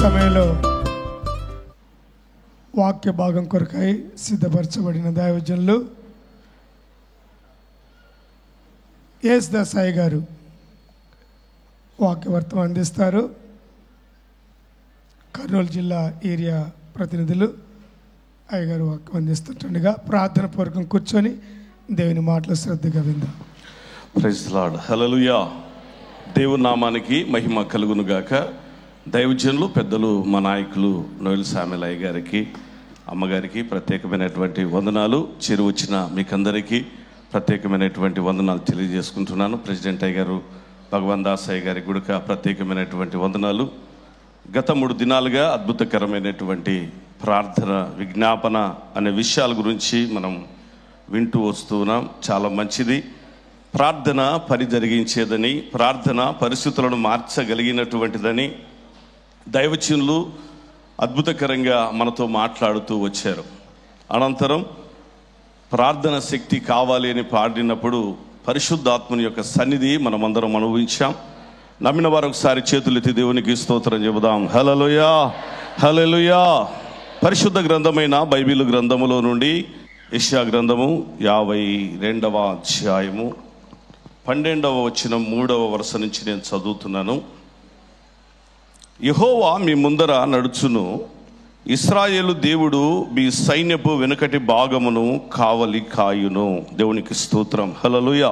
సమయంలో వాక్య భాగం కొరకై సిద్ధపరచబడిన దైవజనులు ఎస్ దాసాయి గారు వాక్యవర్తం అందిస్తారు. కర్నూలు జిల్లా ఏరియా ప్రతినిధులు అయ్యగారు వాక్యం అందిస్తుండగా ప్రార్థన పూర్వకం కూర్చొని దేవుని మాటలు శ్రద్ధగా విందాం. Praise the lord. హల్లెలూయా. దేవుని నామానికి మహిమ కలుగును గాక. దైవజనులు పెద్దలు మా నాయకులు నోయల్ సామెలయ్య గారికి, అమ్మగారికి ప్రత్యేకమైనటువంటి వందనాలు. చేరి వచ్చిన మీకందరికీ ప్రత్యేకమైనటువంటి వందనాలు తెలియజేసుకుంటున్నాను. ప్రెసిడెంట్ అయ్య గారు, భగవాన్ దాస్ అయ్య గారికి కూడా ప్రత్యేకమైనటువంటి వందనాలు. గత 3 దినాలుగా అద్భుతకరమైనటువంటి ప్రార్థన, విజ్ఞాపన అనే విషయాల గురించి మనం వింటూ వస్తున్నాం. చాలా మంచిది. ప్రార్థన పని జరిగించేదని, ప్రార్థన పరిస్థితులను మార్చగలిగినటువంటిదని దైవజనులు అద్భుతకరంగా మనతో మాట్లాడుతూ వచ్చారు. అనంతరం ప్రార్థన శక్తి కావాలి అని పాడినప్పుడు పరిశుద్ధాత్మని యొక్క సన్నిధి మనమందరం అనుభవించాం. నమ్మిన వారు ఒకసారి చేతులెత్తి దేవునికి స్తోత్రం చెబుదాం. హల్లెలూయా, హల్లెలూయా. పరిశుద్ధ గ్రంథమైన బైబిల్ గ్రంథములో నుండి యెషయా గ్రంథము 52వ అధ్యాయము 12వ వచనం 3వ వరుస నుంచి నేను చదువుతున్నాను. యెహోవా మీ ముందర నడుచును, ఇశ్రాయేలు దేవుడు మీ సైన్యపు వెనుకటి భాగమును కావలి కాయును. దేవునికి స్తోత్రం. హల్లెలూయా.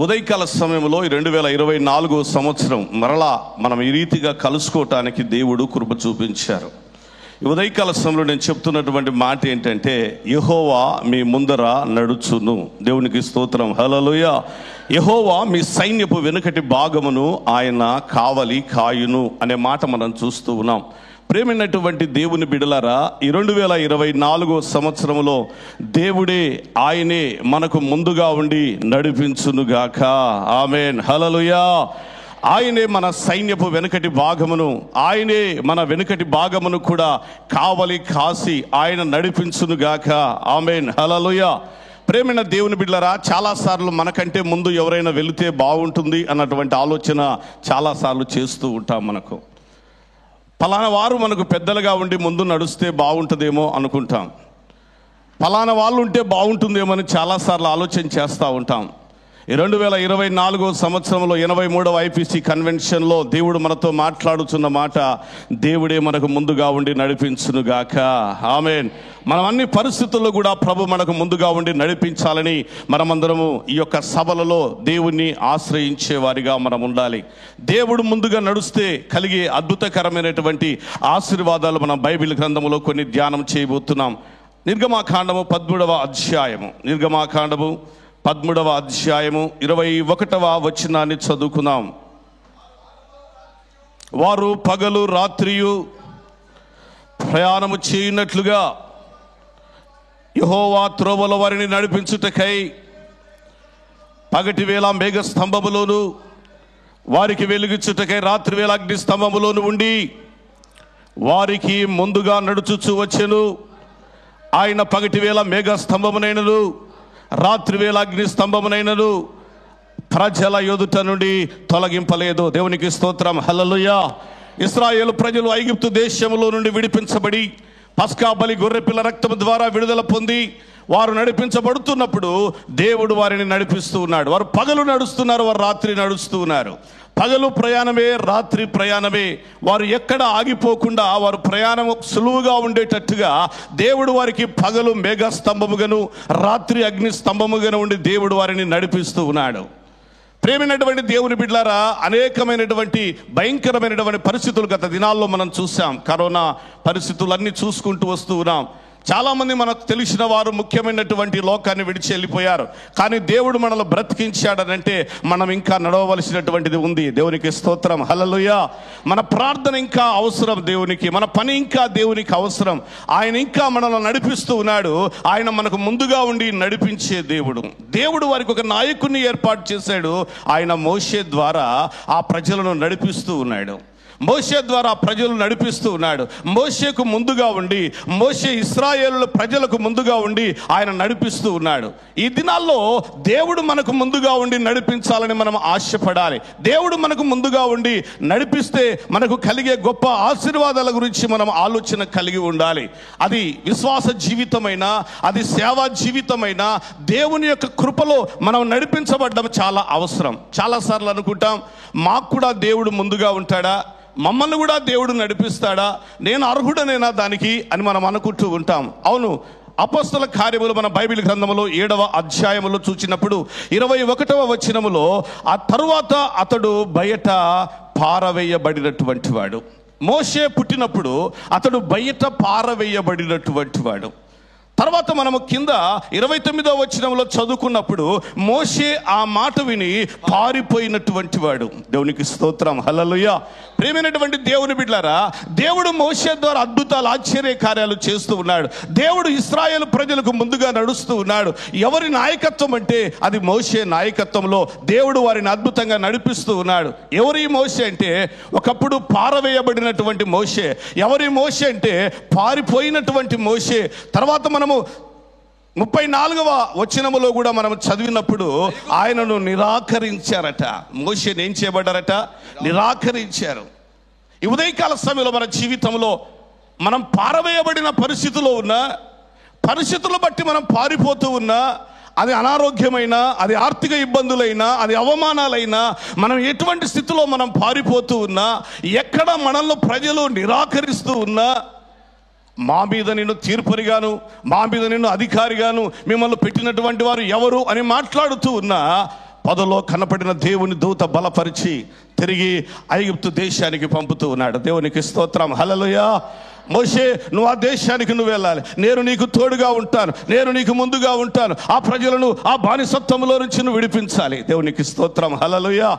ఉదయకాల సమయంలో 2024 సంవత్సరం మరలా మనం ఈ రీతిగా కలుసుకోవటానికి దేవుడు కృప చూపించారు. ఈ ఉదయకాల సమయంలో నేను చెప్తున్నటువంటి మాట ఏంటంటే, యెహోవా మీ ముందర నడుచును. దేవునికి స్తోత్రం. హల్లెలూయా. యెహోవా మీ సైన్యపు వెనుకటి భాగమును ఆయన కావలి కాయును అనే మాట మనం చూస్తూ ఉన్నాం. ప్రేమైనటువంటి దేవుని బిడలారా, ఈ 2024 సంవత్సరంలో దేవుడే, ఆయనే మనకు ముందుగా ఉండి నడిపించునుగాక. ఆమేన్. హల్లెలూయా. ఆయనే మన సైన్యపు వెనుకటి భాగమును, ఆయనే మన వెనుకటి భాగమును కూడా కావలి కాసి ఆయన నడిపించునుగాక. ఆమేన్. హల్లెలూయా. ప్రేమైన దేవుని బిడ్డలారా, చాలాసార్లు మనకంటే ముందు ఎవరైనా వెళితే బాగుంటుంది అన్నటువంటి ఆలోచన చాలాసార్లు చేస్తూ ఉంటాం. మనకు ఫలానా వారు మనకు పెద్దలుగా ఉండి ముందు నడుస్తే బాగుంటుందేమో అనుకుంటాం. ఫలానా వాళ్ళు ఉంటే బాగుంటుందేమో అని చాలాసార్లు ఆలోచన చేస్తూ ఉంటాం. ఈ 2024 సంవత్సరంలో 83వ ఐపీసీ కన్వెన్షన్లో దేవుడు మనతో మాట్లాడుతున్న మాట, దేవుడే మనకు ముందుగా ఉండి నడిపించునుగాక. ఆమేన్. మనం అన్ని పరిస్థితుల్లో కూడా ప్రభు మనకు ముందుగా ఉండి నడిపించాలని మనమందరము ఈ యొక్క సభలలో దేవుణ్ణి ఆశ్రయించే వారిగా మనం ఉండాలి. దేవుడు ముందుగా నడుస్తే కలిగే అద్భుతకరమైనటువంటి ఆశీర్వాదాలు మనం బైబిల్ గ్రంథంలో కొన్ని ధ్యానం చేయబోతున్నాం. నిర్గమాకాండము 13వ అధ్యాయము, నిర్గమాకాండము 13వ అధ్యాయము 21వ వచనాన్ని చదువుకుందాం. వారు పగలు రాత్రియు ప్రయాణము చేయనట్లుగా యెహోవా త్రోవల వారిని నడిపించుటకై పగటి వేళ మేఘ స్తంభములోను, వారికి వెలుగుచుటకై రాత్రి వేళ అగ్ని స్తంభములోను ఉండి వారికి ముందుగా నడుచుచూ వచ్చెను. ఆయన పగటి వేళ మేఘ స్తంభమునైనను, రాత్రి వేళ అగ్ని స్తంభమునైనను ప్రజల ఎదుట నుండి తొలగింపలేదు. దేవునికి స్తోత్రం. హల్లెలూయా. ఇశ్రాయేలు ప్రజలు ఐగుప్తు దేశములో నుండి విడిపించబడి పస్కా బలి గొర్రెపిల్ల రక్తము ద్వారా విడుదల పొంది వారు నడిపించబడుతున్నప్పుడు దేవుడు వారిని నడిపిస్తూ ఉన్నాడు. వారు పగలు నడుస్తున్నారు, వారు రాత్రి నడుస్తూ ఉన్నారు. పగలు ప్రయాణమే, రాత్రి ప్రయాణమే. వారు ఎక్కడ ఆగిపోకుండా వారు ప్రయాణం సులువుగా ఉండేటట్టుగా దేవుడు వారికి పగలు మేఘ స్తంభముగాను, రాత్రి అగ్ని స్తంభముగాను ఉండి దేవుడు వారిని నడిపిస్తూ ఉన్నాడు. ప్రేమైనటువంటి దేవుని బిడ్డలారా, అనేకమైనటువంటి భయంకరమైనటువంటి పరిస్థితులు గత దినాల్లో మనం చూసాం. కరోనా పరిస్థితులన్నీ చూసుకుంటూ వస్తూ ఉన్నాం. చాలామంది మనకు తెలిసిన వారు ముఖ్యమైనటువంటి లోకాన్ని విడిచి వెళ్ళిపోయారు. కానీ దేవుడు మనల్ని బ్రతికించాడనంటే మనం ఇంకా నడవవలసినటువంటిది ఉంది. దేవునికి స్తోత్రం. హల్లెలూయా. మన ప్రార్థన ఇంకా అవసరం దేవునికి, మన పని ఇంకా దేవునికి అవసరం. ఆయన ఇంకా మనల్ని నడిపిస్తూ ఉన్నాడు. ఆయన మనకు ముందుగా ఉండి నడిపించే దేవుడు. దేవుడు వారికి ఒక నాయకుడిని ఏర్పాటు చేశాడు. ఆయన మోషే ద్వారా ఆ ప్రజలను నడిపిస్తూ ఉన్నాడు. మోషే ద్వారా ప్రజలు నడిపిస్తూ ఉన్నాడు. మోషేకు ముందుగా ఉండి మోషే ఇశ్రాయేలు ఇశ్రాయేలు ప్రజలకు ముందుగా ఉండి ఆయన నడిపిస్తూ ఉన్నాడు. ఈ దినాల్లో దేవుడు మనకు ముందుగా ఉండి నడిపించాలని మనం ఆశపడాలి. దేవుడు మనకు ముందుగా ఉండి నడిపిస్తే మనకు కలిగే గొప్ప ఆశీర్వాదాల గురించి మనం ఆలోచన కలిగి ఉండాలి. అది విశ్వాస జీవితమైనా, అది సేవా జీవితమైనా దేవుని యొక్క కృపలో మనం నడిపించబడ్డం చాలా అవసరం. చాలాసార్లు అనుకుంటాం, మాకు కూడా దేవుడు ముందుగా ఉంటాడా, మమ్మల్ని కూడా దేవుడు నడిపిస్తాడా, నేను అర్హుడనేనా దానికి అని మనం అనుకుంటూ ఉంటాం. అవును, అపోస్తల కార్యములు మన బైబిల్ గ్రంథములో 7వ అధ్యాయములో చూసినప్పుడు 21వ వచనములో, ఆ తరువాత అతడు బయట పారవేయబడినటువంటి వాడు. మోషే పుట్టినప్పుడు అతడు బయట పారవేయబడినటువంటి వాడు. తర్వాత మనము కింద 29వ వచనంలో చదువుకున్నప్పుడు మోషే ఆ మాట విని పారిపోయినటువంటి వాడు. దేవునికి స్తోత్రం, హల్లెలూయా. ప్రియమైనటువంటి దేవుని బిడ్డలారా, దేవుడు మోషే ద్వారా అద్భుతాలు, ఆశ్చర్య కార్యాలు చేస్తూ ఉన్నాడు. దేవుడు ఇశ్రాయేలు ప్రజలకు ముందుగా నడుస్తూ ఉన్నాడు. ఎవరి నాయకత్వం అంటే అది మోషే నాయకత్వంలో దేవుడు వారిని అద్భుతంగా నడిపిస్తూ ఉన్నాడు. ఎవరి మోషే అంటే ఒకప్పుడు పారవేయబడినటువంటి మోషే. ఎవరి మోషే అంటే పారిపోయినటువంటి మోషే. తర్వాత మనము 34వ వచనములో కూడా మనం చదివినప్పుడు ఆయనను నిరాకరించారట. మోషేని ఏం చేయబడ్డారట? నిరాకరించారు. ఈ ఉదయకాల సమయంలో మన జీవితంలో మనం పారవేయబడిన పరిస్థితిలో ఉన్న పరిస్థితులు బట్టి మనం పారిపోతూ ఉన్నా, అది అనారోగ్యమైనా, అది ఆర్థిక ఇబ్బందులైనా, అది అవమానాలైనా, మనం ఎటువంటి స్థితిలో మనం పారిపోతూ ఉన్నా, ఎక్కడ మనల్ని ప్రజలు నిరాకరిస్తూ ఉన్నా, మా మీద నిన్ను తీర్పరిగాను, మా మీద నిన్ను అధికారిగాను మిమ్మల్ని పెట్టినటువంటి వారు ఎవరు అని మాట్లాడుతూ ఉన్నా, పదలో కనపడిన దేవుని దూత బలపరిచి తిరిగి ఐగుప్తు దేశానికి పంపుతూ ఉన్నాడు. దేవునికి స్తోత్రం, హల్లెలూయా. మోషే, నువ్వు ఆ దేశానికి నువ్వు వెళ్ళాలి, నేను నీకు తోడుగా ఉంటాను, నేను నీకు ముందుగా ఉంటాను, ఆ ప్రజలను ఆ బానిసత్వంలో నుంచి నువ్వు విడిపించాలి. దేవునికి స్తోత్రం, హల్లెలూయా.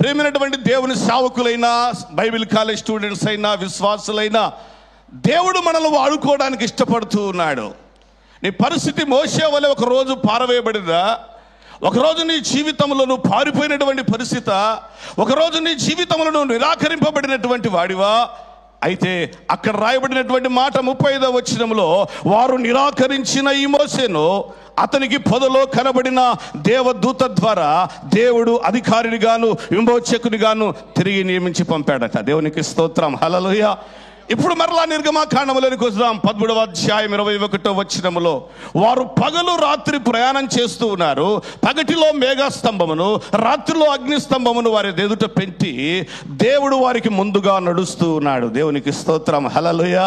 ప్రేమైనటువంటి దేవుని సేవకులైనా, బైబిల్ కాలేజ్ స్టూడెంట్స్ అయినా, విశ్వాసులైనా, దేవుడు మనల్ని వాడుకోవడానికి ఇష్టపడుతూ ఉన్నాడు. నీ పరిస్థితి మోషే వలె ఒకరోజు పారవేయబడిందా? ఒకరోజు నీ జీవితంలో నువ్వు పారిపోయినటువంటి పరిస్థితి, ఒకరోజు నీ జీవితంలో నువ్వు నిరాకరింపబడినటువంటి వాడివా? అయితే అక్కడ రాయబడినటువంటి మాట 35వ వచనంలో, వారు నిరాకరించిన ఈ మోషేను అతనికి పొదలో కనబడిన దేవదూత ద్వారా దేవుడు అధికారినిగాను విమోచకునిగాను తిరిగి నియమించి పంపాడట. దేవునికి స్తోత్రం, హల్లెలూయా. ఇప్పుడు మరలా నిర్గమాకాండములోనికి వద్దాం. 13వ అధ్యాయం 21వ వచనములో, వారు పగలు రాత్రి ప్రయాణం చేస్తూ ఉన్నారు. పగటిలో మేఘస్తంభమును, రాత్రిలో అగ్నిస్తంభమును వారి ఎదుట పెట్టి దేవుడు వారికి ముందుగా నడుస్తూ ఉన్నాడు. దేవునికి స్తోత్రం, హల్లెలూయా.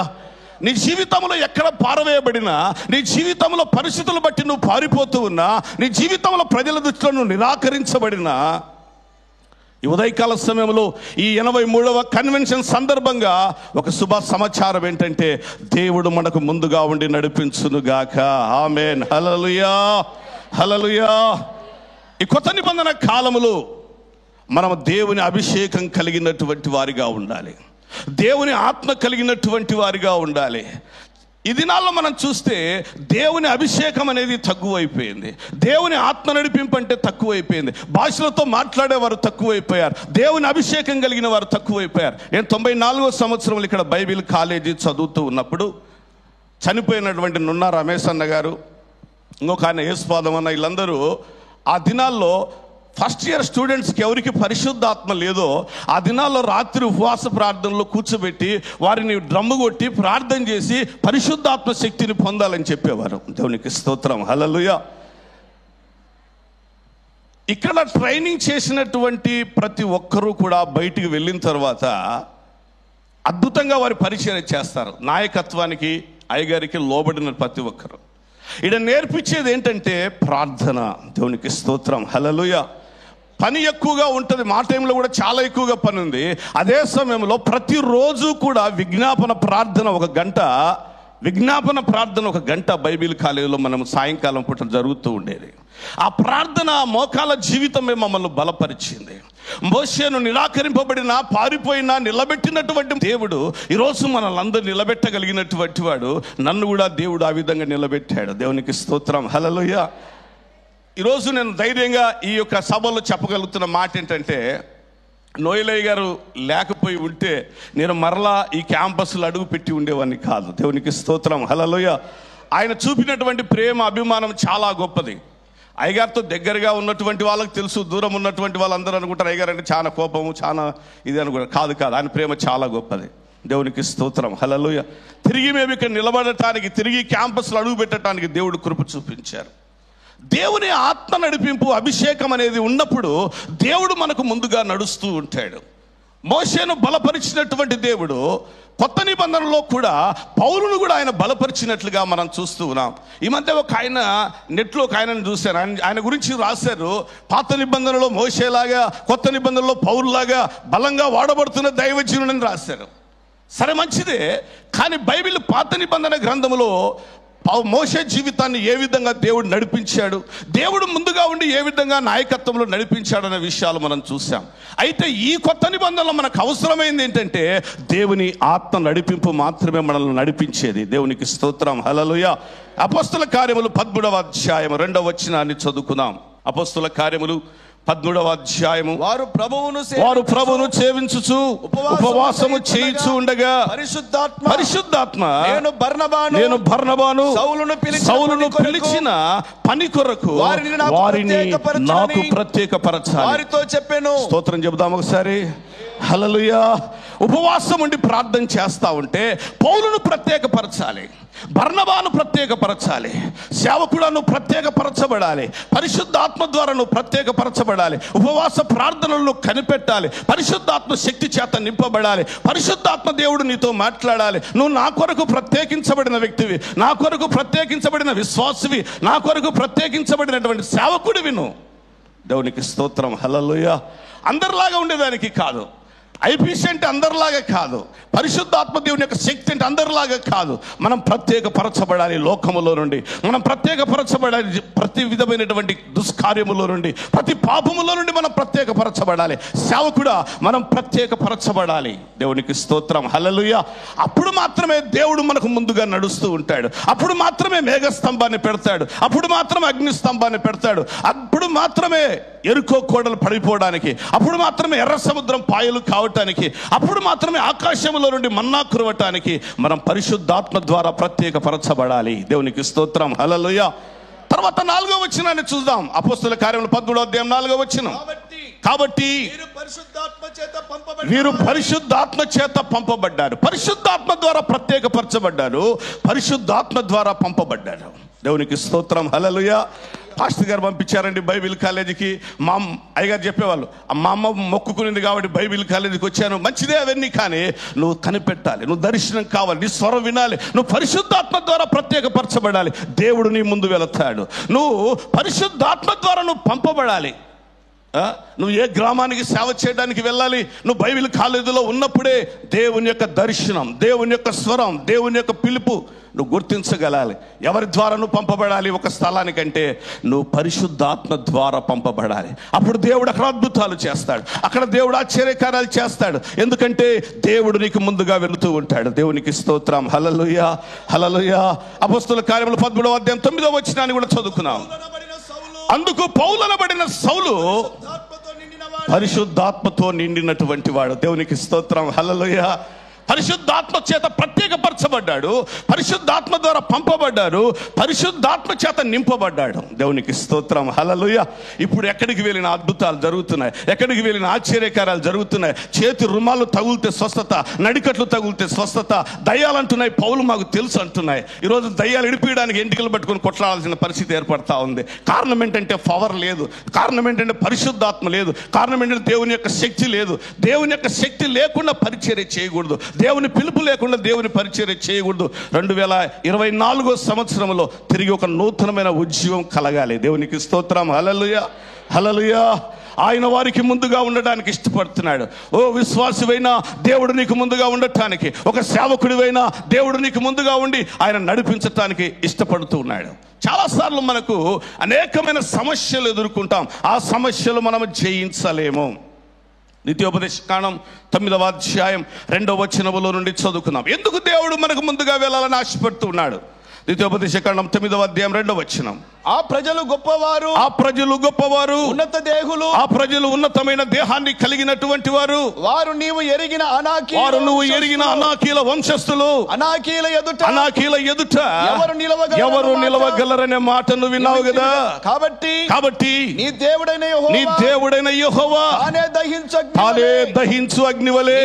నీ జీవితంలో ఎక్కడ పారవేయబడినా, నీ జీవితంలో పరిస్థితులు బట్టి నువ్వు పారిపోతూ ఉన్నా, నీ జీవితంలో ప్రజల దృష్టిలో నువ్వు నిరాకరించబడినా, ఈ ఉదయకాల సమయంలో ఈ 83వ కన్వెన్షన్ సందర్భంగా ఒక శుభ సమాచారం ఏంటంటే, దేవుడు మనకు ముందుగా ఉండి నడిపించునుగాక. ఆమేన్, హల్లెలూయా, హల్లెలూయా. ఈ కొత్త నిబంధన కాలములో మనం దేవుని అభిషేకం కలిగినటువంటి వారిగా ఉండాలి, దేవుని ఆత్మ కలిగినటువంటి వారిగా ఉండాలి. ఈ దినాల్లో మనం చూస్తే దేవుని అభిషేకం అనేది తక్కువైపోయింది, దేవుని ఆత్మ నడిపింపు అంటే తక్కువైపోయింది, భాషలతో మాట్లాడేవారు తక్కువైపోయారు, దేవుని అభిషేకం కలిగిన వారు తక్కువైపోయారు. నేను 94వ సంవత్సరంలో ఇక్కడ బైబిల్ కాలేజీ చదువుతూ ఉన్నప్పుడు చనిపోయినటువంటి నున్నా రమేష్ అన్న గారు, ఇంకొక ఆయన యేసుపాదం అన్న, వీళ్ళందరూ ఆ దినాల్లో ఫస్ట్ ఇయర్ స్టూడెంట్స్కి ఎవరికి పరిశుద్ధాత్మ లేదో ఆ దినాల్లో రాత్రి ఉపవాస ప్రార్థనలో కూర్చోబెట్టి వారిని డ్రమ్ము కొట్టి ప్రార్థన చేసి పరిశుద్ధాత్మ శక్తిని పొందాలని చెప్పేవారు. దేవునికి స్తోత్రం, హల్లెలూయా. ఇక్కడ ట్రైనింగ్ చేసినటువంటి ప్రతి ఒక్కరూ కూడా బయటికి వెళ్ళిన తర్వాత అద్భుతంగా వారి పరిచయం చేస్తారు. నాయకత్వానికి, అయ్యగారికి లోబడిన ప్రతి ఒక్కరు ఇక్కడ నేర్పించేది ఏంటంటే ప్రార్థన. దేవునికి స్తోత్రం, హల్లెలూయా. పని ఎక్కువగా ఉంటుంది, మా టైంలో కూడా చాలా ఎక్కువగా పని ఉంది. అదే సమయంలో ప్రతిరోజు కూడా విజ్ఞాపన ప్రార్థన ఒక గంట బైబిల్ కాలేజీలో మనం సాయంకాలం పూట జరుగుతూ ఉండేది. ఆ ప్రార్థన మోకాల జీవితమే మమ్మల్ని బలపరిచింది. మోషేను నిరాకరింపబడిన, పారిపోయినా నిలబెట్టినటువంటి దేవుడు ఈరోజు మనల్ని అందరూ నిలబెట్టగలిగినటువంటి వాడు. నన్ను కూడా దేవుడు ఆ విధంగా నిలబెట్టాడు. దేవునికి స్తోత్రం, హల్లెలూయా. ఈరోజు నేను ధైర్యంగా ఈ యొక్క సభలో చెప్పగలుగుతున్న మాట ఏంటంటే, నోయలయ్య గారు లేకపోయి ఉంటే నేను మరలా ఈ క్యాంపస్లో అడుగు పెట్టి ఉండేవాడిని కాదు. దేవునికి స్తోత్రం, హల్లెలూయా. ఆయన చూపినటువంటి ప్రేమ, అభిమానం చాలా గొప్పది. అయ్యగారితో దగ్గరగా ఉన్నటువంటి వాళ్ళకి తెలుసు, దూరం ఉన్నటువంటి వాళ్ళందరూ అనుకుంటారు అయ్యగారు అంటే చాలా కోపము, చాలా ఇది అనుకుంటారు. కాదు, ఆయన ప్రేమ చాలా గొప్పది. దేవునికి స్తోత్రం, హల్లెలూయా. తిరిగి మేము ఇక్కడ నిలబడటానికి, తిరిగి క్యాంపస్లో అడుగు పెట్టడానికి దేవుడు కృప చూపించారు. దేవుని ఆత్మ నడిపింపు, అభిషేకం అనేది ఉన్నప్పుడు దేవుడు మనకు ముందుగా నడుస్తూ ఉంటాడు. మోషేను బలపరిచినటువంటి దేవుడు కొత్త నిబంధనలో కూడా పౌలును కూడా ఆయన బలపరిచినట్లుగా మనం చూస్తూ ఉన్నాం. ఈ మధ్య ఒక ఆయన నెట్లో ఒక ఆయనను చూశారు, ఆయన గురించి రాశారు. పాత నిబంధనలో మోషేలాగా, కొత్త నిబంధనలో పౌలులాగా బలంగా వాడబడుతున్న దైవజనుడని రాశారు. సరే, మంచిదే. కానీ బైబిల్ పాత నిబంధన గ్రంథంలో మోషే జీవితాన్ని ఏ విధంగా దేవుడు నడిపించాడు, దేవుడు ముందుగా ఉండి ఏ విధంగా నాయకత్వంలో నడిపించాడనే విషయాలు మనం చూసాం. అయితే ఈ కొత్త నిబంధనలో మనకు అవసరమైంది ఏంటంటే దేవుని ఆత్మ నడిపింపు మాత్రమే మనల్ని నడిపించేది. దేవునికి స్తోత్రం, హల్లెలూయా. అపోస్తుల కార్యములు 13వ అధ్యాయం 2వ వచనాన్ని చదువుకుందాం. అపోస్తుల కార్యములు 13వ అధ్యాయము. వారు ప్రభువును సేవించుచు ఉపవాసము చేయుచు ఉండగా పరిశుద్ధాత్మ నేను బర్నబాను సౌలును పిలిచిన పని కొరకు వారిని నాకు ప్రత్యేకపరచాలి. వారితో చెప్పాను. స్తోత్రం చెబుదాం ఒకసారి, హల్లెలూయా. ఉపవాసం ఉండి ప్రార్థన చేస్తా ఉంటే పౌలును ప్రత్యేకపరచాలి, బర్నబాను ప్రత్యేకపరచాలి, సేవకులను ప్రత్యేకపరచబడాలి, పరిశుద్ధాత్మ ద్వారా నువ్వు ప్రత్యేకపరచబడాలి, ఉపవాస ప్రార్థనలను కనిపెట్టాలి, పరిశుద్ధాత్మ శక్తి చేత నింపబడాలి, పరిశుద్ధాత్మ దేవుడు నీతో మాట్లాడాలి. నువ్వు నా కొరకు ప్రత్యేకించబడిన వ్యక్తివి, నా కొరకు ప్రత్యేకించబడిన విశ్వాసివి, నా కొరకు ప్రత్యేకించబడినటువంటి సేవకుడివి నువ్వు. దేవునికి స్తోత్రం, హల్లెలూయా. అందరిలాగా ఉండేదానికి కాదు, ఐపీసీ అంటే అందరిలాగా కాదు, పరిశుద్ధాత్మ దేవుని యొక్క శక్తి అంటే అందరిలాగా కాదు. మనం ప్రత్యేకపరచబడాలి లోకములో నుండి, మనం ప్రత్యేకపరచబడాలి ప్రతి విధమైనటువంటి దుష్కార్యములో నుండి, ప్రతి పాపములో నుండి మనం ప్రత్యేకపరచబడాలి. సేవకుడా మనం ప్రత్యేకపరచబడాలి. దేవునికి స్తోత్రం, హల్లెలూయా. అప్పుడు మాత్రమే దేవుడు మనకు ముందుగా నడుస్తూ ఉంటాడు, అప్పుడు మాత్రమే మేఘస్తంభాన్ని పెడతాడు, అప్పుడు మాత్రమే అగ్ని స్తంభాన్ని పెడతాడు, అప్పుడు మాత్రమే ఎరుకో కోడలు పడిపోవడానికి, అప్పుడు మాత్రమే ఎర్ర సముద్రం పాయలు కావటానికి, అప్పుడు మాత్రమే ఆకాశంలో నుండి మన్నా కురవటానికి మనం పరిశుద్ధాత్మ ద్వారా ప్రత్యేకపరచబడాలి. దేవునికి స్తోత్రం, హల్లెలూయా. తర్వాత 4వ వచనాన్ని చూద్దాం. అపోస్తలుల కార్యములు 13వ అధ్యాయం 4వ వచనం. కాబట్టి వీరు పరిశుద్ధాత్మ చేత పంపబడ్డారు. పరిశుద్ధాత్మ ద్వారా ప్రత్యేకపరచబడ్డారు, పరిశుద్ధాత్మ ద్వారా పంపబడ్డారు. దేవునికి స్తోత్రం, హల్లెలూయా. పాస్టర్ గారు పంపించారండి బైబిల్ కాలేజీకి. మా అయ్యగారు చెప్పేవాళ్ళు, మా అమ్మ మొక్కుకునింది కాబట్టి బైబిల్ కాలేజీకి వచ్చాను. మంచిదే అవన్నీ, కానీ నువ్వు కనిపెట్టాలి, నువ్వు దర్శనం కావాలి, నీ స్వరం వినాలి, నువ్వు పరిశుద్ధాత్మ ద్వారా ప్రత్యేకపరచబడాలి. దేవుడు నీ ముందు వెళతాడు. నువ్వు పరిశుద్ధాత్మ ద్వారా నువ్వు పంపబడాలి. నువ్వు ఏ గ్రామానికి సేవ చేయడానికి వెళ్ళాలి, నువ్వు బైబిల్ కాలేజీలో ఉన్నప్పుడే దేవుని యొక్క దర్శనం, దేవుని యొక్క స్వరం, దేవుని యొక్క పిలుపు నువ్వు గుర్తించగలాలి. ఎవరి ద్వారా నువ్వు పంపబడాలి ఒక స్థలానికంటే నువ్వు పరిశుద్ధాత్మ ద్వారా పంపబడాలి. అప్పుడు దేవుడు అక్కడ అద్భుతాలు చేస్తాడు, అక్కడ దేవుడు ఆశ్చర్యకార్యాలు చేస్తాడు. ఎందుకంటే దేవుడు నీకు ముందుగా వెళుతూ ఉంటాడు. దేవునికి స్తోత్రం, హల్లెలూయా, హల్లెలూయా. అపోస్తలుల కార్యములు 13వ అధ్యాయం 9వ వచనాన్ని కూడా చదువుకున్నాం. అందుకు పౌలనబడిన సౌలు పరిశుద్ధాత్మతో నిండినటువంటి వాడు. దేవునికి స్తోత్రం, హల్లెలూయా. పరిశుద్ధాత్మ చేత ప్రత్యేకపరచబడ్డాడు, పరిశుద్ధాత్మ ద్వారా పంపబడ్డాడు, పరిశుద్ధాత్మ చేత నింపబడ్డాడు. దేవునికి స్తోత్రం, హల్లెలూయా. ఇప్పుడు ఎక్కడికి వెళ్ళిన అద్భుతాలు జరుగుతున్నాయి, ఎక్కడికి వెళ్ళిన ఆశ్చర్యకార్యాలు జరుగుతున్నాయి. చేతి రుమాలు తగులితే స్వస్థత, నడికట్లు తగులితే స్వస్థత. దయ్యాలు అంటున్నాయి, పౌలు మాకు తెలుసు అంటున్నాయి. ఈరోజు దయ్యాలు ఇడిపించడానికి ఎంటికలు పట్టుకొని కొట్లాడాల్సిన పరిస్థితి ఏర్పడతా ఉంది. కారణం ఏంటంటే పవర్ లేదు, కారణం ఏంటంటే పరిశుద్ధాత్మ లేదు, కారణం ఏంటంటే దేవుని యొక్క శక్తి లేదు. దేవుని యొక్క శక్తి లేకుండా పరిచర్య చేయకూడదు, దేవుని పిలుపు లేకుండా దేవుని పరిచర్య చేయకూడదు. 2024 సంవత్సరంలో తిరిగి ఒక నూతనమైన ఉద్యమం కలగాలి. దేవునికి స్తోత్రం, హల్లెలూయా, హల్లెలూయా. ఆయన వారికి ముందుగా ఉండడానికి ఇష్టపడుతున్నాడు. ఓ విశ్వాసివైనా దేవుడు నీకు ముందుగా ఉండటానికి, ఒక సేవకుడివైనా దేవుడు నీకు ముందుగా ఉండి ఆయన నడిపించటానికి ఇష్టపడుతూ ఉన్నాడు. చాలాసార్లు మనకు అనేకమైన సమస్యలు ఎదుర్కొంటాం, ఆ సమస్యలు మనం జయించలేము. ద్వితీయోపదేశ కాండం 9వ అధ్యాయం 2వ వచనములో నుండి చదువుకుందాం. ఎందుకు దేవుడు మనకు ముందుగా వెళ్ళాలని ఆశపడుతూ ఉన్నాడు? ద్వితీయోపదేశకాండం 9వ అధ్యాయం 2వ వచనం. ఆ ప్రజలు గొప్పవారు, ఆ ప్రజలు గొప్పవారు, ఉన్నత దేహులు, ఆ ప్రజలు ఉన్నతమైన దేహాన్ని కలిగినటువంటి వారు, వారు నీవు ఎరిగిన నువ్వు ఎరిగిన అనాకీల వంశస్థులు. అనాకీల ఎదుట ఎవరు నిలవగలరనే మాటను విన్నావు కదా. కాబట్టి నీ దేవుడైన యెహోవా తానే దహించు అగ్నివలే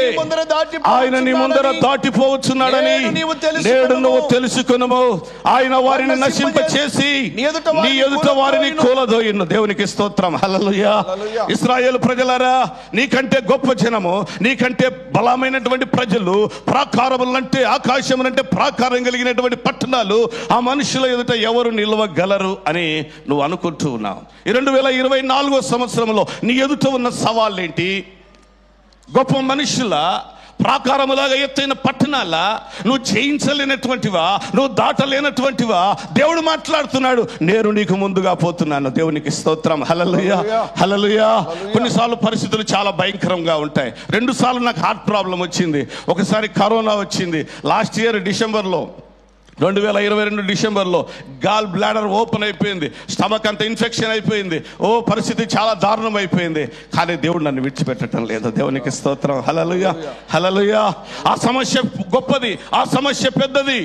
ఆయన నీ ముందర దాటిపోవచ్చున్నాడని నేడు నువ్వు తెలుసుకొనుము. ఆయన వారిని నశింపచేసి నీ ఎదుట వారిని కూలదోయును. దేవునికి స్తోత్రం. హల్లెలూయా. ఇశ్రాయేలు ప్రజలారా, నీకంటే గొప్ప జనము, నీకంటే బలమైనటువంటి ప్రజలు, ప్రాకారములంటే ఆకాశములంటే ప్రాకారం కలిగినటువంటి పట్టణాలు, ఆ మనుషుల ఎదుట ఎవరు నిలవగలరు అని నువ్వు అనుకుంటూ ఉన్నావు. ఈ 2024వ సంవత్సరంలో నీ ఎదుట ఉన్న సవాళ్ళేంటి? గొప్ప మనుషుల ప్రాకారములాగా ఎత్తైన పట్టణాల నువ్వు జయించలేనటువంటివా, నువ్వు దాటలేనటువంటివా? దేవుడు మాట్లాడుతున్నాడు, నేను నీకు ముందుగా పోతున్నాను. దేవునికి స్తోత్రం. హల్లెలూయా, హల్లెలూయా. కొన్నిసార్లు పరిస్థితులు చాలా భయంకరంగా ఉంటాయి. 2 సార్లు నాకు హార్ట్ ప్రాబ్లం వచ్చింది. ఒకసారి కరోనా వచ్చింది. లాస్ట్ ఇయర్ డిసెంబర్లో, 2022 డిసెంబర్లో గాల్ బ్లాడర్ ఓపెన్ అయిపోయింది, స్టమక్ అంత ఇన్ఫెక్షన్ అయిపోయింది. పరిస్థితి చాలా దారుణం అయిపోయింది. కానీ దేవుడు నన్ను విడిచిపెట్టడం లేదు. దేవునికి స్తోత్రం. హల్లెలూయా, హల్లెలూయా. ఆ సమస్య గొప్పది, ఆ సమస్య పెద్దది.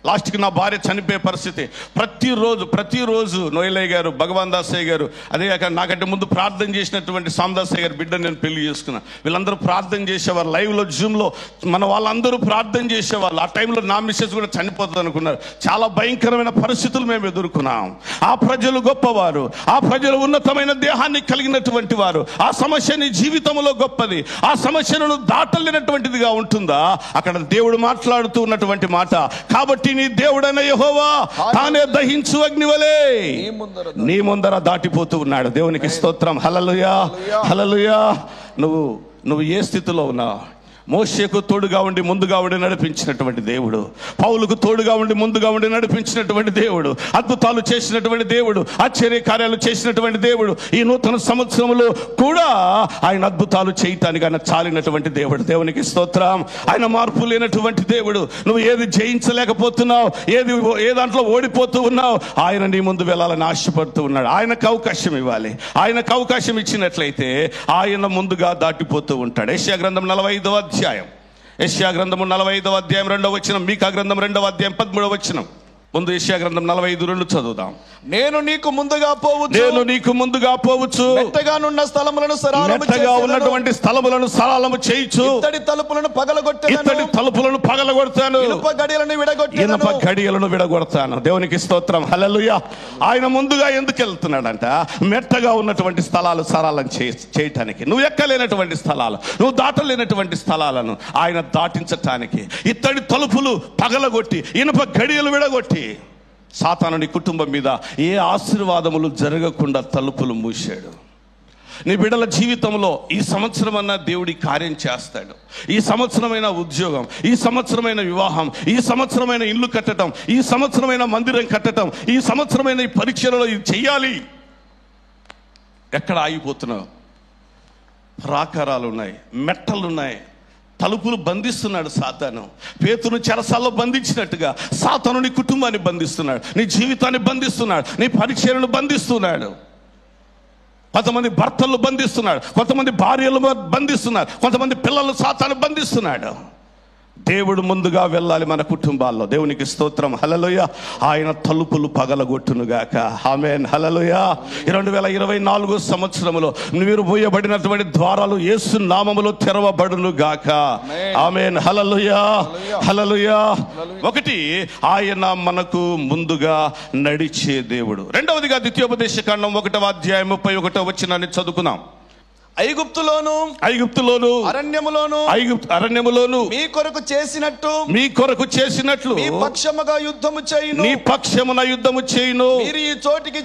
లాస్ట్కి నా భార్య చనిపోయే పరిస్థితి. ప్రతిరోజు నోయలయ్య గారు, భగవాన్ దాసయ్య గారు, అదే కాక నాకంటే ముందు ప్రార్థన చేసినటువంటి సామదాసయ్య గారు బిడ్డ నేను పెళ్లి చేసుకున్నా. వీళ్ళందరూ ప్రార్థన చేసేవారు. లైవ్లో జూమ్లో మన వాళ్ళందరూ ప్రార్థన చేసేవాళ్ళు. ఆ టైంలో నా మిస్సెస్ కూడా చనిపోతుంది అనుకున్నారు. చాలా భయంకరమైన పరిస్థితులు మేము ఎదుర్కొన్నాం. ఆ ప్రజలు గొప్పవారు, ఆ ప్రజలు ఉన్నతమైన దేహాన్ని కలిగినటువంటి వారు. ఆ సమస్య నీ జీవితంలో గొప్పది, ఆ సమస్యను దాటలేనటువంటిదిగా ఉంటుందా? అక్కడ దేవుడు మాట్లాడుతూ ఉన్నటువంటి మాట, కాబట్టి నీ దేవుడైన యెహోవా తానే దహించు అగ్నివలే నీ ముందర దాటిపోతూ ఉన్నాడు. దేవునికి స్తోత్రం. హల్లెలూయా, హల్లెలూయా. నువ్వు ఏ స్థితిలో ఉన్నావు? మోషేకు తోడుగా ఉండి ముందుగా ఉండి నడిపించినటువంటి దేవుడు, పౌలుకు తోడుగా ఉండి ముందుగా ఉండి నడిపించినటువంటి దేవుడు, అద్భుతాలు చేసినటువంటి దేవుడు, ఆశ్చర్య కార్యాలు చేసినటువంటి దేవుడు, ఈ నూతన సంవత్సరంలో కూడా ఆయన అద్భుతాలు చేయటానికి ఆయన చాలినటువంటి దేవుడు. దేవునికి స్తోత్రం. ఆయన మార్పు లేనటువంటి దేవుడు. నువ్వు ఏది జయించలేకపోతున్నావు, ఏ దాంట్లో ఓడిపోతూ ఉన్నావు, ఆయన నీ ముందు వెళ్ళాలని ఆశపడుతూ ఉన్నాడు. ఆయనకు అవకాశం ఇవ్వాలి. ఆయనకు అవకాశం ఇచ్చినట్లయితే ఆయన ముందుగా దాటిపోతూ ఉంటాడు. యెషయా గ్రంథం 45వ అధ్యాయం, యెషయా గ్రంథము 45వ అధ్యాయం 2వ వచనం, మీకా గ్రంథం 2వ అధ్యాయం 13వ వచనం. ముందు యెషయా గ్రంథం 45:2 చదువుదాం. నేను నీకు ముందుగా పోవచ్చు, మెట్టగా ఉన్న స్థలములను సరళము చేయుచు, ఉన్నటువంటి స్థలములను సరళము చేయుచు, ఇత్తడి తలుపులను పగలగొడతాను, ఇనుప గడియలను విడగొడతాను. దేవునికి స్తోత్రం. హల్లెలూయా. ఆయన ముందుగా ఎందుకు వెళ్తున్నాడంట? మెట్టగా ఉన్నటువంటి స్థలాలు సరళం చేయటానికి, నువ్వు ఎక్కలేనటువంటి స్థలాలు, నువ్వు దాటలేనటువంటి స్థలాలను ఆయన దాటించటానికి. ఇత్తడి తలుపులు పగలగొట్టి, ఇనుప గడియలు విడగొట్టి సాతాను నీ కుటుంబం మీద ఏ ఆశీర్వాదములు జరగకుండా తలుపులు మూసాడు. నీ బిడ్డల జీవితంలో ఈ సంవత్సరం అన్న దేవుడి కార్యం చేస్తాడు. ఈ సంవత్సరమైన ఉద్యోగం, ఈ సంవత్సరమైన వివాహం, ఈ సంవత్సరమైన ఇల్లు కట్టడం, ఈ సంవత్సరమైన మందిరం కట్టడం, ఈ సంవత్సరమైన ఈ పరీక్షలలో ఇది చెయ్యాలి. ఎక్కడ ఆగిపోతున్నావు? ప్రాకారాలు ఉన్నాయి, మెట్టలున్నాయి, తలుపులు బంధిస్తున్నాడు సాతాను. పేతురును చెరసాల్లో బంధించినట్టుగా సాతాను నీ కుటుంబాన్ని బంధిస్తున్నాడు, నీ జీవితాన్ని బంధిస్తున్నాడు, నీ పరిచర్యను బంధిస్తున్నాడు. కొంతమంది భర్తలు బంధిస్తున్నాడు, కొంతమంది భార్యలు బంధిస్తున్నారు, కొంతమంది పిల్లలు సాతాను బంధిస్తున్నాడు. దేవుడు ముందుగా వెళ్ళాలి మన కుటుంబాల్లో. దేవునికి స్తోత్రం. హల్లెలూయా. ఆయన తలుపులు పగలగొట్టునుగాక. ఆమేన్. హల్లెలూయా. 2024 సంవత్సరములో మీరు మూయబడినటువంటి ద్వారాలు యేసు నామములో తెరవబడునుగాక. ఆమేన్. హల్లెలూయా, హల్లెలూయా. ఒకటి, ఆయన మనకు ముందుగా నడిచే దేవుడు. రెండవదిగా ద్వితీయోపదేశకాండం 1వ అధ్యాయం 31వ వచనాన్ని చదువుకుందాం. ఐగుప్తులోను అరణ్యములోను మీ కొరకు చేసినట్లు మీ పక్షముగా యుద్ధము చేయును. మీరు ఈ చోటికి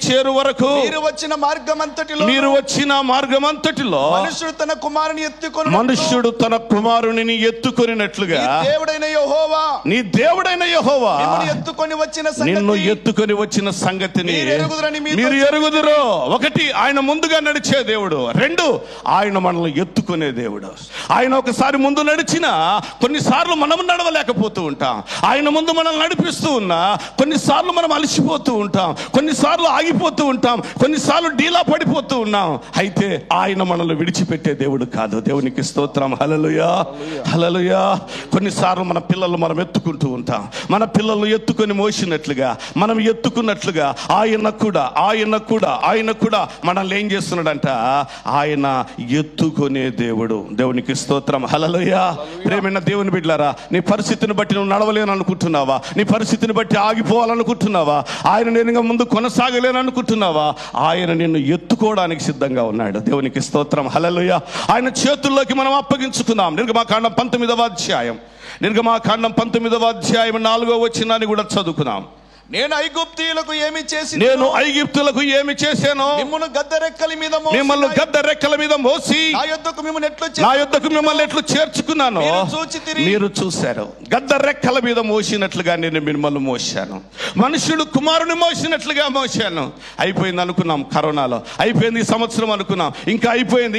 చేరు వరకు మీరు వచ్చిన మార్గమంతటిలో మనుష్యుడు తన కుమారుని ఎత్తుకొనినట్లుగా నీ దేవుడైన యెహోవా నిన్ను ఎత్తుకొని వచ్చిన సంగతిని మీరు ఎరుగుదురు. ఒకటి, ఆయన ముందు ముందుగా నడిచే దేవుడు. 2, ఆయన మనల్ని ఎత్తుకునే దేవుడు. ఆయన ఒకసారి ముందు నడిచినా కొన్నిసార్లు మనం నడవలేకపోతూ ఉంటాం. ఆయన ముందు మనల్ని నడిపిస్తూ ఉన్నా కొన్నిసార్లు మనం అలసిపోతూ ఉంటాం, కొన్నిసార్లు ఆగిపోతూ ఉంటాం, కొన్నిసార్లు డీలా పడిపోతూ ఉన్నాం. అయితే ఆయన మనల్ని విడిచిపెట్టే దేవుడు కాదు. దేవునికి స్తోత్రం. హల్లెలూయా, హల్లెలూయా. కొన్నిసార్లు మన పిల్లలు మనం ఎత్తుకుంటూ ఉంటాం. మన పిల్లలు ఎత్తుకొని మోసినట్లుగా మనం ఎత్తుకున్నట్లుగా ఆయన కూడా మనల్ని ఏం చేస్తున్నాడంట? ఆయన ఎత్తుకునే దేవుడు. దేవునికి స్తోత్రం. హల్లెలూయా. ప్రేమైన దేవుని బిడ్డలారా, నీ పరిస్థితిని బట్టి నువ్వు నడవలేను అనుకుంటున్నావా? నీ పరిస్థితిని బట్టి ఆగిపోవాలనుకుంటున్నావా? ఆయన నేను ముందు కొనసాగలేను అనుకుంటున్నావా? ఆయన నిన్ను ఎత్తుకోవడానికి సిద్ధంగా ఉన్నాడు. దేవునికి స్తోత్రం. హల్లెలూయా. ఆయన చేతుల్లోకి మనం అప్పగించుకుందాం. నిర్గమాకాండం 19వ అధ్యాయం 4వ వచనాన్ని కూడా చదువుకుందాం. నేను ఐగుప్తీయులకు ఏమి చేశాను? మిమ్మల్ని గద్దరెక్కల మీద మోసి నా యొద్దకు మిమ్మల్ని ఎట్లు చేర్చుకున్నాను మీరు చూశారు. గద్దరెక్కల మీద మోసినట్లుగా నేను మిమ్మల్ని మోసాను. మనుషుడు కుమారుని మోసినట్లుగా మోసాను. అయిపోయింది అనుకున్నాం, కరోనాలో అయిపోయింది, ఈ సంవత్సరం అనుకున్నాం, ఇంకా అయిపోయింది.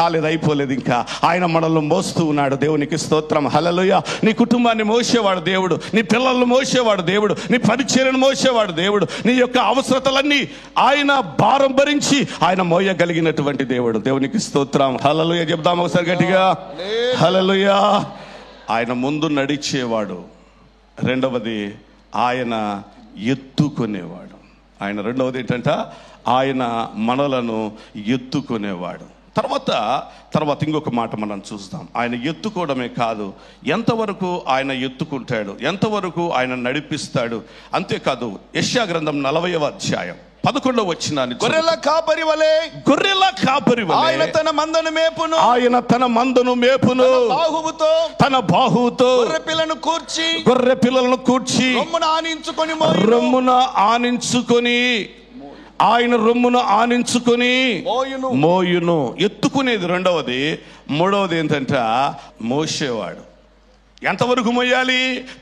కాలేదు, అయిపోలేదు. ఇంకా ఆయన మనల్ని మోస్తూ ఉన్నాడు. దేవునికి స్తోత్రం. హల్లెలూయా. నీ కుటుంబాన్ని మోసేవాడు దేవుడు, నీ పిల్లలను మోసేవాడు దేవుడు, నీ పరిచర్యను మోసేవాడు దేవుడు, నీ యొక్క అవసరతలన్నీ ఆయన భారం భరించి ఆయన మోయగలిగినటువంటి దేవుడు. దేవునికి స్తోత్రం. హల్లెలూయా. చెప్దాం ఒకసారి గట్టిగా, హల్లెలూయా. ఆయన ముందు నడిచేవాడు. 2వది ఆయన ఎత్తుకునేవాడు. రెండవది ఏంటంట? ఆయన మనలను ఎత్తుకునేవాడు. తర్వాత ఇంకొక మాట మనం చూస్తాం. ఆయన ఎత్తుకోవడమే కాదు, ఎంతవరకు ఆయన ఎత్తుకుంటాడు, ఎంతవరకు ఆయన నడిపిస్తాడు. అంతేకాదు, యెషయా గ్రంథం 40వ అధ్యాయం 11వ వచనాన్ని, గొర్రెల కాపరి వలె ఆయన తన మందను మేపును తన బాహువుతో గొర్రె పిల్లలను కూర్చి రొమ్మున ఆనించుకొని ఆయన రొమ్మును ఆనించుకొని మోయును. ఎత్తుకునేది 2వది. 3వది ఏంటంటే మోసేవాడు. ఎంతవరకు మొయ్యాలి?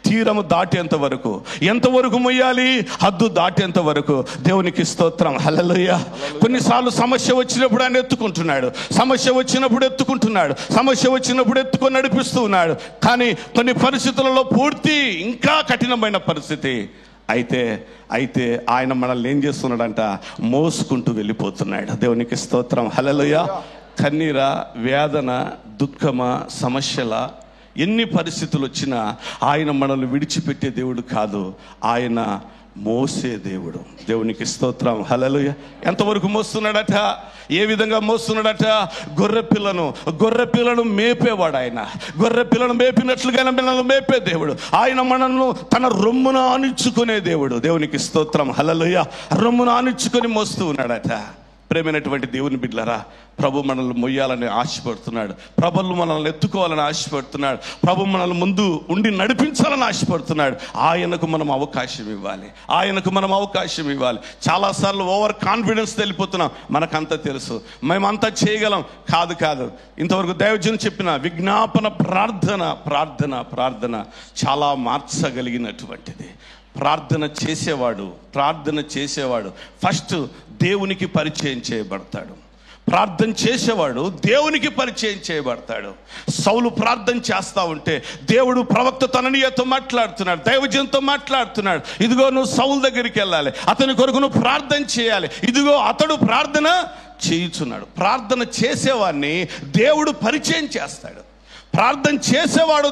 తీరము దాటేంత వరకు. ఎంతవరకు మొయ్యాలి? హద్దు దాటేంత వరకు. దేవునికి స్తోత్రం. హల్లెలూయా. కొన్నిసార్లు సమస్య వచ్చినప్పుడు ఆయన ఎత్తుకుంటున్నాడు, సమస్య వచ్చినప్పుడు ఎత్తుకొని నడిపిస్తూ ఉన్నాడు. కానీ కొన్ని పరిస్థితులలో పూర్తి ఇంకా కఠినమైన పరిస్థితి అయితే ఆయన మనల్ని ఏం చేస్తున్నాడంట? మోసుకుంటూ వెళ్ళిపోతున్నాడు. దేవునికి స్తోత్రం. హల్లెలూయా. కన్నీరా, వేదన, దుఃఖమా, సమస్యల ఎన్ని పరిస్థితులు వచ్చినా ఆయన మనల్ని విడిచిపెట్టే దేవుడు కాదు, ఆయన మోసే దేవుడు. దేవునికి స్తోత్రం. హల్లెలూయా. ఎంతవరకు మోస్తున్నాడట? ఏ విధంగా మోస్తున్నాడట? గొర్రె పిల్లను మేపేవాడు ఆయన. గొర్రె పిల్లను మేపినట్లుగా మనల్ని మేపే దేవుడు. ఆయన మనల్ని తన రొమ్మున ఆనించుకునే దేవుడు. దేవునికి స్తోత్రం. హల్లెలూయా. రొమ్మున ఆనించుకొని మోస్తూ ఉన్నాడట. ప్రేమైనటువంటి దేవుని బిడ్డలారా, ప్రభు మనల్ని మొయ్యాలని ఆశపడుతున్నాడు. ప్రభులు మనల్ని ఎత్తుకోవాలని ఆశపడుతున్నాడు. ప్రభు మనల్ని ముందు ఉండి నడిపించాలని ఆశపడుతున్నాడు. ఆయనకు మనం అవకాశం ఇవ్వాలి. చాలాసార్లు ఓవర్ కాన్ఫిడెన్స్ వెళ్ళిపోతున్నాం. మనకంతా తెలుసు, మేమంతా చేయగలం. కాదు. ఇంతవరకు దైవజనులు చెప్పిన విజ్ఞాపన ప్రార్థన చాలా మార్చగలిగినటువంటిది. ప్రార్థన చేసేవాడు ఫస్ట్ దేవునికి పరిచయం చేయబడతాడు. ప్రార్థన చేసేవాడు దేవునికి పరిచయం చేయబడతాడు. సౌలు ప్రార్థన చేస్తా ఉంటే దేవుడు ప్రవక్త తననీయతో మాట్లాడుతున్నాడు, దైవజనుతో మాట్లాడుతున్నాడు. ఇదిగో నువ్వు సౌలు దగ్గరికి వెళ్ళాలి, అతని కొరకు నువ్వు ప్రార్థన చేయాలి. ఇదిగో అతడు ప్రార్థన చేయుచున్నాడు. ప్రార్థన చేసేవాడిని దేవుడు పరిచయం చేస్తాడు. ప్రార్థన చేసేవాడు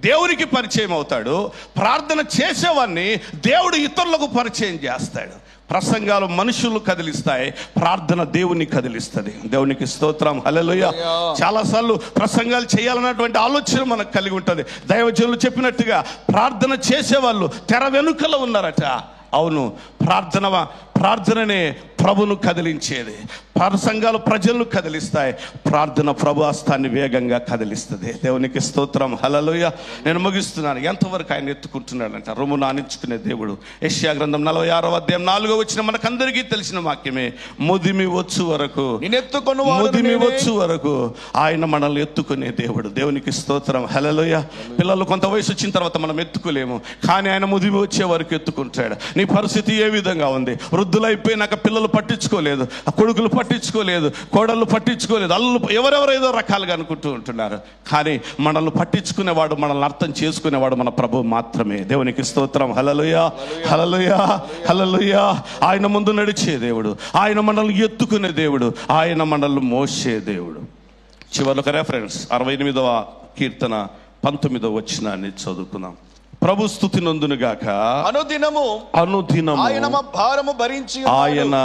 దేవునికి పరిచయం అవుతాడు. ప్రార్థన చేసేవాడిని దేవుడు ఇతరులకు పరిచయం చేస్తాడు. ప్రసంగాలు మనుషులు కదిలిస్తాయి, ప్రార్థన దేవుని కదిలిస్తుంది. దేవునికి స్తోత్రం. హల్లెలూయా. చాలాసార్లు ప్రసంగాలు చేయాలన్నటువంటి ఆలోచన మనకు కలిగి ఉంటుంది. దైవజనులు చెప్పినట్టుగా ప్రార్థన చేసేవాళ్ళు తెర వెనుకలో ఉన్నారట. అవును, ప్రార్థననే ప్రభును కదిలించేది. ప్రసంగాలు ప్రజలను కదిలిస్తాయి, ప్రార్థన ప్రభు హస్తాన్ని వేగంగా కదిలిస్తుంది. దేవునికి స్తోత్రం. హల్లెలూయా. నేను ముగిస్తున్నాను. ఎంతవరకు ఆయన ఎత్తుకుంటున్నాడంట? రొమ్మును ఆనించుకునే దేవుడు. యెషయా గ్రంథం 46వ అధ్యాయం 4వ వచనం మనకందరికీ తెలిసిన వాక్యమే. ముదిమి వచ్చు వరకు ఆయన మనల్ని ఎత్తుకునే దేవుడు. దేవునికి స్తోత్రం. హల్లెలూయా. పిల్లలు కొంత వయసు వచ్చిన తర్వాత మనం ఎత్తుకోలేము, కానీ ఆయన ముదిమి వచ్చే వరకు ఎత్తుకుంటాడు. నీ పరిస్థితి ఏ విధంగా ఉంది? వృద్ధులైపోయినాక పిల్లలు పట్టించుకోలేదు, కొడుకులు పట్టించుకోలేదు, కోడళ్ళు పట్టించుకోలేదు, అల్లు ఎవరెవరు ఏదో రకాలుగా అనుకుంటూ ఉంటున్నారు. కానీ మనల్ని పట్టించుకునేవాడు, మనల్ని అర్థం చేసుకునేవాడు మన ప్రభువు మాత్రమే. దేవునికి స్తోత్రం. హల్లెలూయా, హల్లెలూయా, హల్లెలూయా. ఆయన ముందు నడిచే దేవుడు, ఆయన మనల్ని ఎత్తుకునే దేవుడు, ఆయన మనల్ని మోసే దేవుడు. చివరికి ఒక రెఫరెన్స్ 68వ కీర్తన 19వ వచనాన్ని చదువుకుందాం. ప్రభు స్తుతి నందునుగాక. అనుదినము ఆయన మా భారము భరించి, ఆయన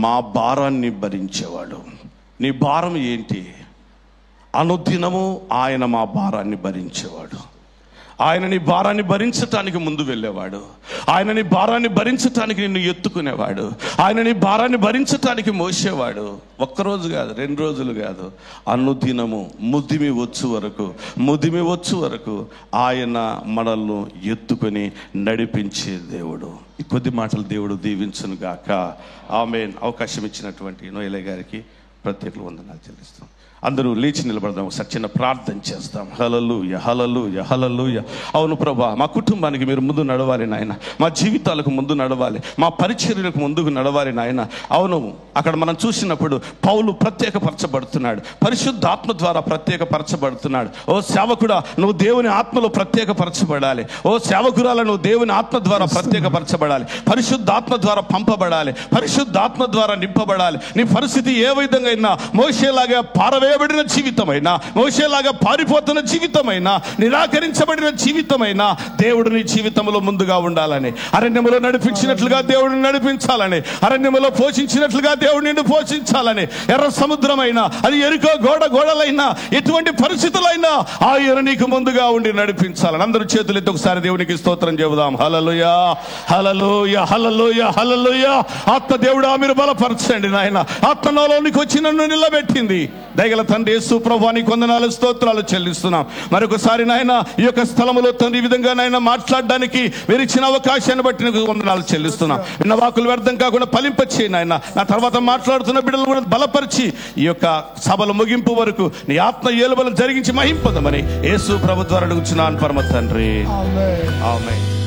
మా భారాన్ని భరించేవాడు. నీ భారం ఏంటి? అనుదినము ఆయన మా భారాన్ని భరించేవాడు. ఆయన నీ భారాన్ని భరించటానికి ముందు వెళ్ళేవాడు. ఆయన నీ భారాన్ని భరించటానికి నిన్ను ఎత్తుకునేవాడు. ఆయన నీ భారాన్ని భరించటానికి మోసేవాడు. ఒక్కరోజు కాదు, 2 రోజులు కాదు, అనుదినము ముదిమి వచ్చు వరకు ఆయన మనల్ని ఎత్తుకొని నడిపించే దేవుడు. ఈ కొద్ది మాటలు దేవుడు దీవించును గాక. ఆమేన్. అవకాశం ఇచ్చినటువంటి నోయలే గారికి ప్రత్యేక వందనాలు చెల్లిస్తాం. అందరూ లేచి నిలబడదాం, ఒకసారి చిన్న ప్రార్థన చేస్తాం. హల్లెలూయా, హల్లెలూయా, హల్లెలూయా. అవును ప్రభా, మా కుటుంబానికి మీరు ముందు నడవాలి నాయన, మా జీవితాలకు ముందు నడవాలి, మా పరిచర్యలకు ముందుకు నడవాలి నాయన. అవును, అక్కడ మనం చూసినప్పుడు పౌలు ప్రత్యేకపరచబడుతున్నాడు, పరిశుద్ధాత్మ ద్వారా ప్రత్యేకపరచబడుతున్నాడు. ఓ సేవకుడా, నువ్వు దేవుని ఆత్మలో ప్రత్యేకపరచబడాలి. ఓ సేవకురాల, నువ్వు దేవుని ఆత్మ ద్వారా ప్రత్యేకపరచబడాలి, పరిశుద్ధాత్మ ద్వారా పంపబడాలి, పరిశుద్ధాత్మ ద్వారా నింపబడాలి. నీ పరిస్థితి ఏ విధంగా అయినా, మోషేలాగా పారవేయబడిన జీవితమైనా, మోషేలాగా పారిపోతున్న జీవితమైనా, నిరాకరించబడిన జీవితమైనా, దేవుడు నీ జీవితంలో ముందుగా ఉండాలని, అరణ్యములో నడిపించినట్లుగా దేవుడిని నడిపించాలని, అరణ్యములో పోషించినట్లుగా దేవుడు నిన్ను పోషించాలని, ఎర్ర సముద్రమైనా, అది ఎరుకో గోడలైనా, ఎటువంటి పరిస్థితులైనా ఆయన నీకు ముందుగా ఉండి నడిపించాలని. అందరూ చేతులెత్తి ఒకసారి దేవునికి స్తోత్రం చెబుదాం. హల్లెలూయా, హల్లెలూయా, హల్లెలూయా, హల్లెలూయా. ఆత్మ దేవుడా, మీరు బలపరచండి నాయన. ఆత్మ నాలోనికి వచ్చి నన్ను నిలబెట్టింది. దయగల తండ్రి యేసు ప్రభువా, నీకు వందనాలు, స్తోత్రాలు చెల్లిస్తున్నాం. మరొకసారి నాయన, ఈ యొక్క స్థలములో తండ్రి ఈ విధంగా నాయన మాట్లాడడానికి మీరు ఇచ్చిన అవకాశాన్ని బట్టి నీకు వందనాలు చెల్లిస్తున్నాం. విన్న వాకులు వ్యర్థం కాకుండా ఫలింపచేయి నాయన. నా తర్వాత మాట్లాడుతున్న బిడ్డలు కూడా బలపరిచి ఈ యొక్క సభల ముగింపు వరకు నీ ఆత్మ ఏలుబలు జరిగించి మహింపదమని యేసు ప్రభు ద్వారా అడుగుచున్నాను పరమ తండ్రి. ఆమేన్.